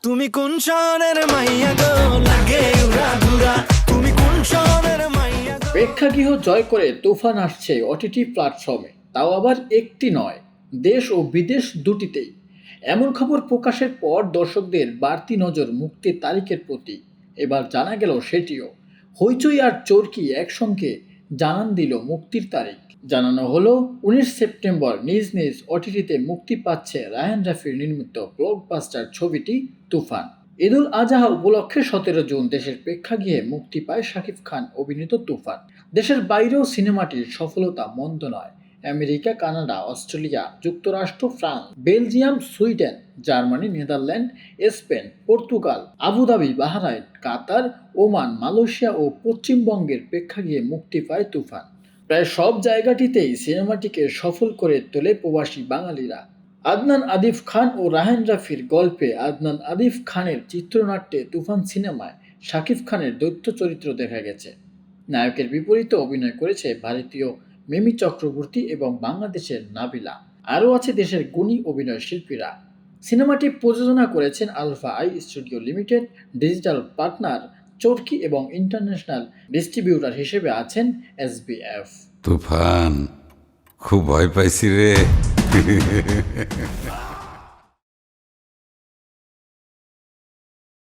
তুমি কোন শহরের মাইয়া গো, লাগে উড়াধুরা। তুমি কোন শহরের মাইয়া গো। প্রেক্ষাগৃহ জয় করে তুফান আসছে ওটিটি প্ল্যাটফর্মে, তাও আবার একটি নয়, দেশ ও বিদেশ দুটিতেই। এমন খবর প্রকাশের পর দর্শকদের বাড়তি নজর মুক্তির তারিখের প্রতি। এবার জানা গেল সেটিও। হইচই আর চরকি একসঙ্গে জানান দিল মুক্তির তারিখ। জানানো হলো 19 সেপ্টেম্বর নিজ নিজ ওটিটিতে মুক্তি পাচ্ছে রায়ান রাফির নির্মিত ব্লকবাস্টার ছবিটি তুফান। ঈদুল আজহা উপলক্ষে 17 জুন দেশের প্রেক্ষাগৃহে মুক্তি পায় শাকিব খান অভিনীত তুফান। দেশের বাইরেও সিনেমাটির সফলতা মন্দ নয়। আমেরিকা, কানাডা, অস্ট্রেলিয়া, যুক্তরাষ্ট্র, France, Belgium, Sweden, Germany, Netherland, Spain, Portugal, Abu Dhabi, Bahrain, Qatar, Oman, Malaysia ও পশ্চিমবঙ্গের প্রেক্ষাগৃহে মুক্তি পায় তুফান। প্রায় সব জায়গাটিতেই সিনেমাটিকে সফল করে তোলে প্রবাসী বাঙালিরা। আদনান আদিফ খান ও রায়হান রাফির গল্পে আদনান আদিফ খানের চিত্রনাট্যে তুফান সিনেমায় শাকিব খানের দৈত্য চরিত্র দেখা গেছে। নায়কের বিপরীতে অভিনয় করেছে ভারতীয় মিমি চক্রবর্তী এবং বাংলাদেশের নাবিলা। আরও আছে দেশের গুণী অভিনয় শিল্পীরা। সিনেমাটি প্রযোজনা করেছেন Alpha I studio limited, digital partner Chorki এবং ইন্টারন্যাশনাল ডিস্ট্রিবিউটর হিসেবে আছেন এসবিএফ। তুফান, খুব ভয় পাইছি রে।